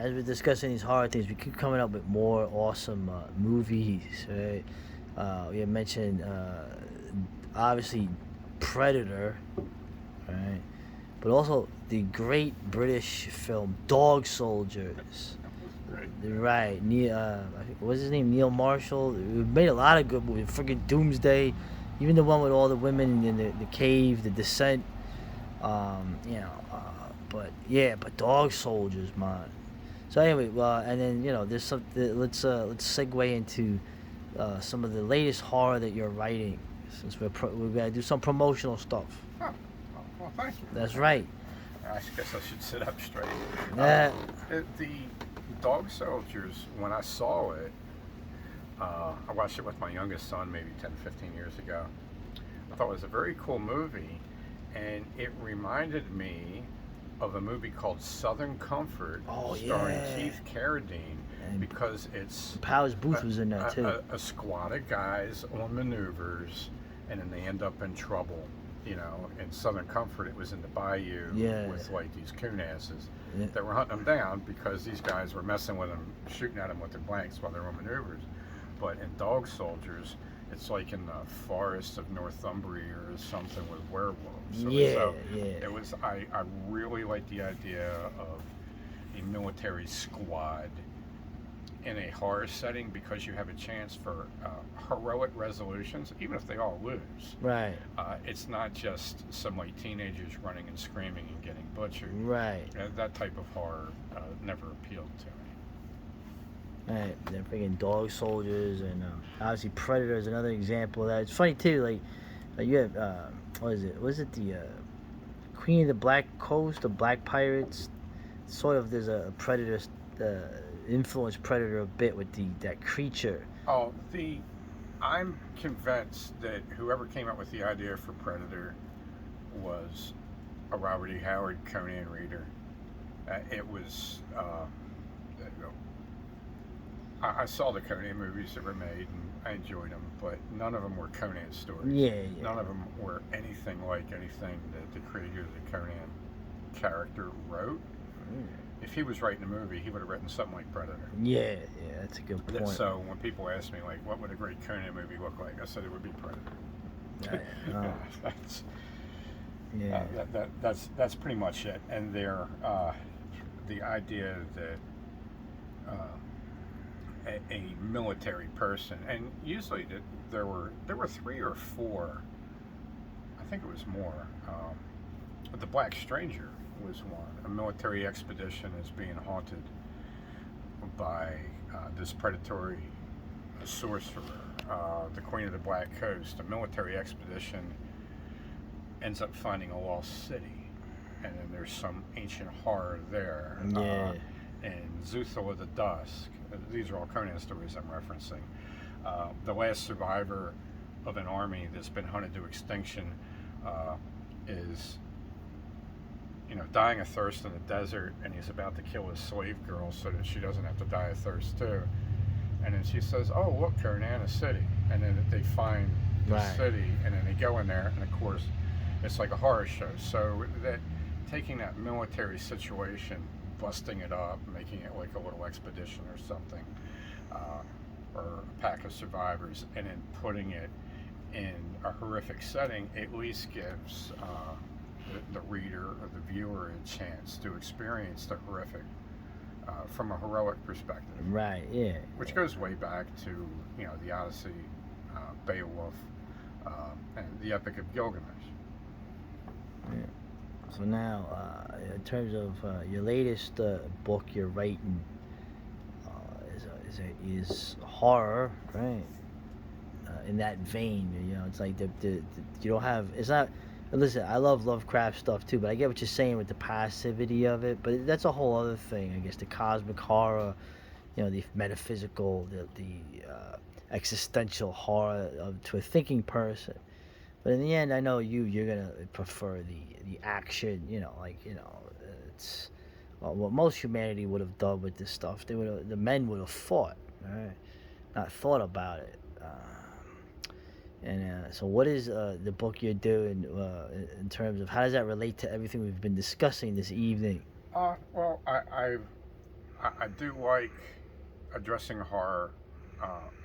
as we're discussing these horror things, we keep coming up with more awesome movies, right? We had mentioned obviously Predator, right? But also the great British film Dog Soldiers. Right. Right, Neil. What's his name? Neil Marshall. We made a lot of good movies. Freaking Doomsday, even the one with all the women in the cave, The Descent. You know, but yeah, but Dog Soldiers, man. So anyway, and then there's some. Let's segue into some of the latest horror that you're writing, since we're gonna do some promotional stuff. Oh, well, thank you. That's right. I guess I should sit up straight. Yeah. The Dog Soldiers, when I saw it, I watched it with my youngest son maybe 10, 15 years ago. I thought it was a very cool movie, and it reminded me of a movie called Southern Comfort, Oh, starring yeah. Keith Carradine, And because it's Powers Booth was in that too. a squad of guys on maneuvers, and then they end up in trouble. You know, in Southern Comfort, it was in the bayou Yeah. with like these coon asses Yeah. that were hunting them down because these guys were messing with them, shooting at them with their blanks while they were on maneuvers. But in Dog Soldiers, it's like in the forests of Northumbria or something with werewolves. So Yeah. it was. I really like the idea of a military squad in a horror setting because you have a chance for heroic resolutions, even if they all lose. Right. It's not just some like teenagers running and screaming and getting butchered. Right. That type of horror never appealed to me. Right. They're freaking Dog Soldiers, and obviously Predator is another example of that. It's funny too. Like you have what is it? Was it the Queen of the Black Coast, the Black Pirates? Sort of. There's a Predator. Influenced Predator a bit with that creature. Oh, I'm convinced that whoever came up with the idea for Predator was a Robert E. Howard Conan reader. It was. I saw the Conan movies that were made, and I enjoyed them, but none of them were Conan stories. Yeah. None of them were anything like anything that the creator of the Conan character wrote. If he was writing a movie, he would have written something like Predator. Yeah, that's a good point. So when people ask me, like, what would a great Conan movie look like? I said it would be Predator. Yeah. That's pretty much it. And the idea that a military person, and usually there were 3 or 4, I think it was more. The Black Stranger was one. A military expedition is being haunted by this predatory sorcerer, the Queen of the Black Coast. A military expedition ends up finding a lost city, and then there's some ancient horror there. Yeah. And Zuthal of the Dusk. These are all Conan stories I'm referencing. The last survivor of an army that's been hunted to extinction is, dying of thirst in the desert, and he's about to kill his slave girl so that she doesn't have to die of thirst too. And then she says, "Oh, look, Conan, a city." And then they find the city, and then they go in there, and of course, it's like a horror show. So that taking that military situation, busting it up, making it like a little expedition or something, or a pack of survivors, and then putting it in a horrific setting, at least gives the reader or the viewer a chance to experience the horrific from a heroic perspective. Right. Yeah. Which goes way back to the Odyssey, Beowulf, and the Epic of Gilgamesh. Yeah. So now, in terms of your latest book you're writing, is horror, right? In that vein, it's like you don't have. It's not. Listen, I love Lovecraft stuff too, but I get what you're saying with the passivity of it. But that's a whole other thing, I guess. The cosmic horror, the metaphysical, the existential horror to a thinking person. But in the end, I know you're gonna prefer the action. It's what most humanity would have done with this stuff. The men would have fought, right? Not thought about it. So what is the book you're doing in terms of how does that relate to everything we've been discussing this evening? Well, I've I do like addressing horror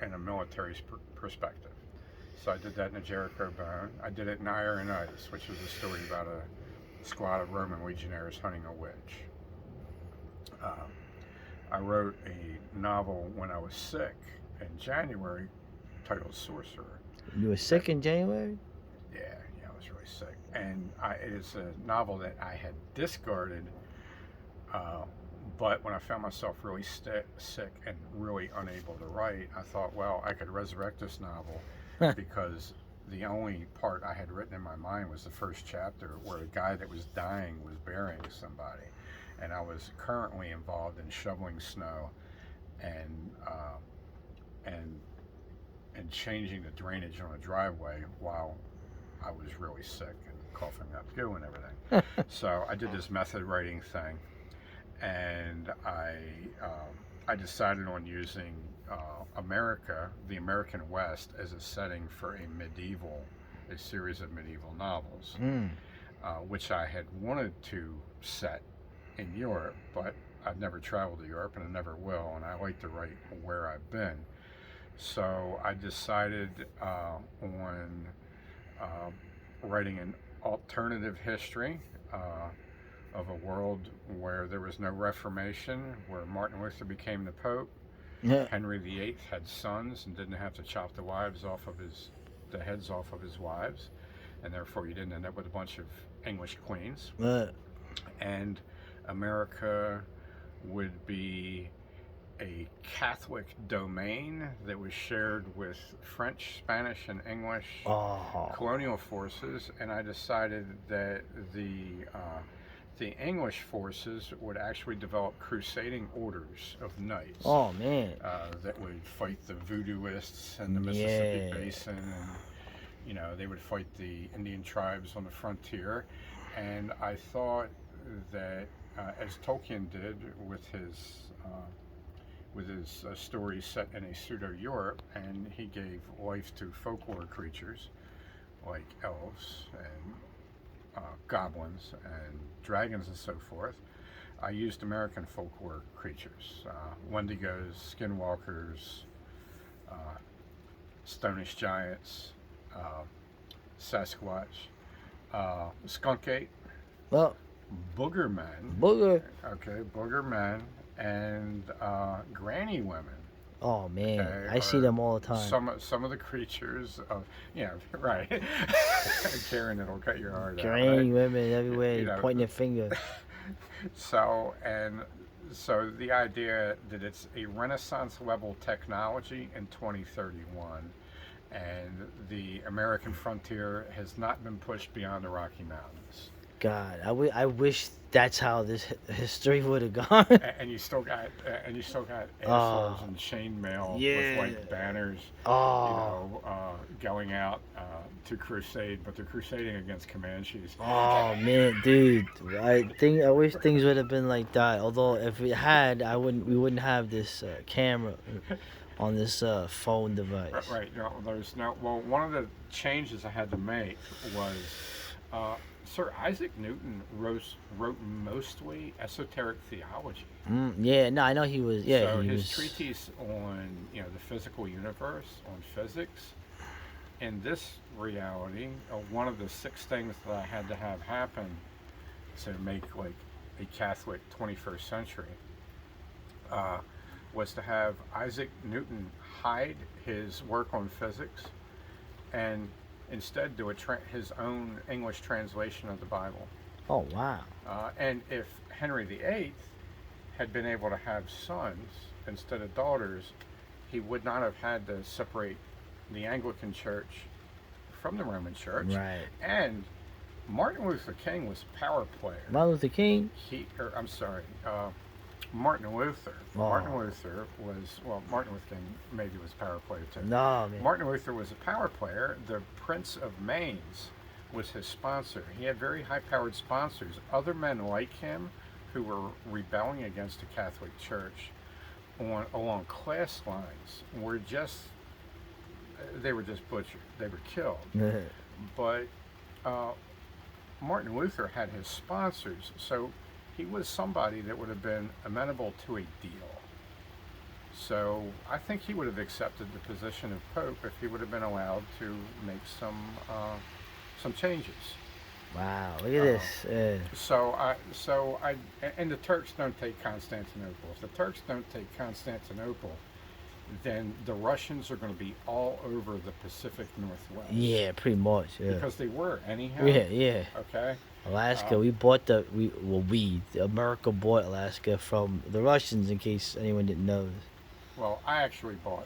in a military perspective. So I did that in A Jericho Bone. I did it in Iron Ice, which was a story about a squad of Roman legionnaires hunting a witch. Um, I wrote a novel when I was sick in January titled Sorcerer. You were That, sick in January? yeah, yeah, I was really sick. And it is a novel that I had discarded, uh, but when I found myself really sick and really unable to write, I thought, well, I could resurrect this novel because the only part I had written in my mind was the first chapter where a guy that was dying was burying somebody. And I was currently involved in shoveling snow and and and changing the drainage on a driveway while I was really sick and coughing up goo and everything. So I did this method writing thing, and I decided on using America, the American West, as a setting for a series of medieval novels, Mm. which I had wanted to set in Europe, but I've never traveled to Europe and I never will, and I like to write where I've been. So I decided on uh, writing an alternative history of a world where there was no Reformation, where Martin Luther became the Pope, Yeah. Henry VIII had sons and didn't have to chop the heads off of his wives, and therefore you didn't end up with a bunch of English queens. Uh, And America would be a Catholic domain that was shared with French, Spanish, and English oh. colonial forces, and I decided that the English forces would actually develop crusading orders of knights Oh, man. that would fight the voodooists in the Mississippi Yeah. Basin, and they would fight the Indian tribes on the frontier. And I thought that, as Tolkien did with his stories set in a pseudo Europe, and he gave life to folklore creatures like elves and goblins and dragons and so forth. I used American folklore creatures, Wendigos, skinwalkers, uh, Stonish giants, uh, Sasquatch, skunk ape, Well, booger men, booger. okay, booger men, and granny women. Oh, man. Okay, I see or them all the time. some of the creatures of right. Karen, it'll cut your heart out. Granny Right? women everywhere You know, pointing their finger. so the idea that it's a Renaissance level technology in 2031, and the American frontier has not been pushed beyond the Rocky Mountains. God, I wish that's how this history would have gone. And you still got Oh, assholes in chainmail with yeah. white banners, Oh, going out to crusade, but they're crusading against Comanches. oh man, dude. I wish things would have been like that. Although if we had, we wouldn't have this camera on this phone device. Right. No, there's no. Well, one of the changes I had to make was Sir Isaac Newton wrote mostly esoteric theology. Yeah, no, I know he was. Yeah, So he his was. treatise on the physical universe, on physics, in this reality, one of the 6 things that I had to have happen to make like a Catholic 21st century uh, was to have Isaac Newton hide his work on physics and instead do his own English translation of the Bible. Oh wow. And if Henry VIII had been able to have sons instead of daughters, he would not have had to separate the Anglican Church from the Roman Church. Right. And Martin Luther King was a power player. Martin Luther King. Martin Luther. Oh. Martin Luther King maybe was a power player too. No, man. Martin Luther was a power player. The Prince of Mainz was his sponsor. He had very high-powered sponsors. Other men like him who were rebelling against the Catholic Church along class lines they were just butchered. They were killed. But Martin Luther had his sponsors, so he was somebody that would have been amenable to a deal. So I think he would have accepted the position of Pope if he would have been allowed to make some changes. Wow, look at this. And the Turks don't take Constantinople. If the Turks don't take Constantinople, then the Russians are going to be all over the Pacific Northwest. Yeah, pretty much. Yeah. Because they were anyhow. Yeah. Okay. Alaska, America bought Alaska from the Russians, in case anyone didn't know this. Well, I actually bought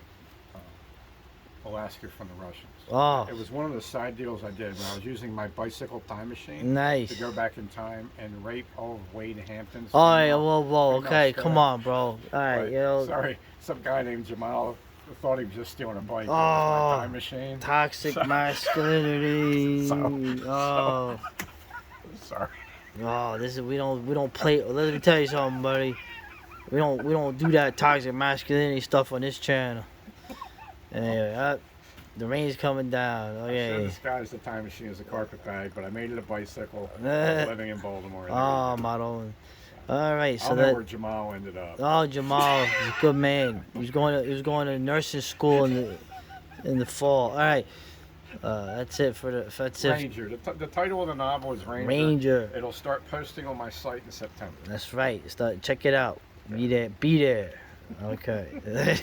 Alaska from the Russians. Oh, It was one of the side deals I did when I was using my bicycle time machine nice. to go back in time and rape all of Wade Hampton's. Oh, yeah, whoa, female okay, come staff. on, bro. All right, But, you know, sorry, some guy named Jamal thought he was just stealing a bike. It was Oh, my time machine. toxic masculinity. So- Sorry. We don't play. Let me tell you something, buddy. We don't do that toxic masculinity stuff on this channel. Anyway, the rain's coming down. I Okay. disguised the time machine as a carpet bag, but I made it a bicycle. I Eh. was living in Baltimore. Oh, my. All right, I so don't know that. where Jamal ended up. Oh, Jamal, he's a good man. He was going to nursing school in the fall. All right, that's it for the. That's it. Ranger. The title of the novel is Ranger. Ranger. It'll start posting on my site in September. That's right. Check it out. Be there. Okay.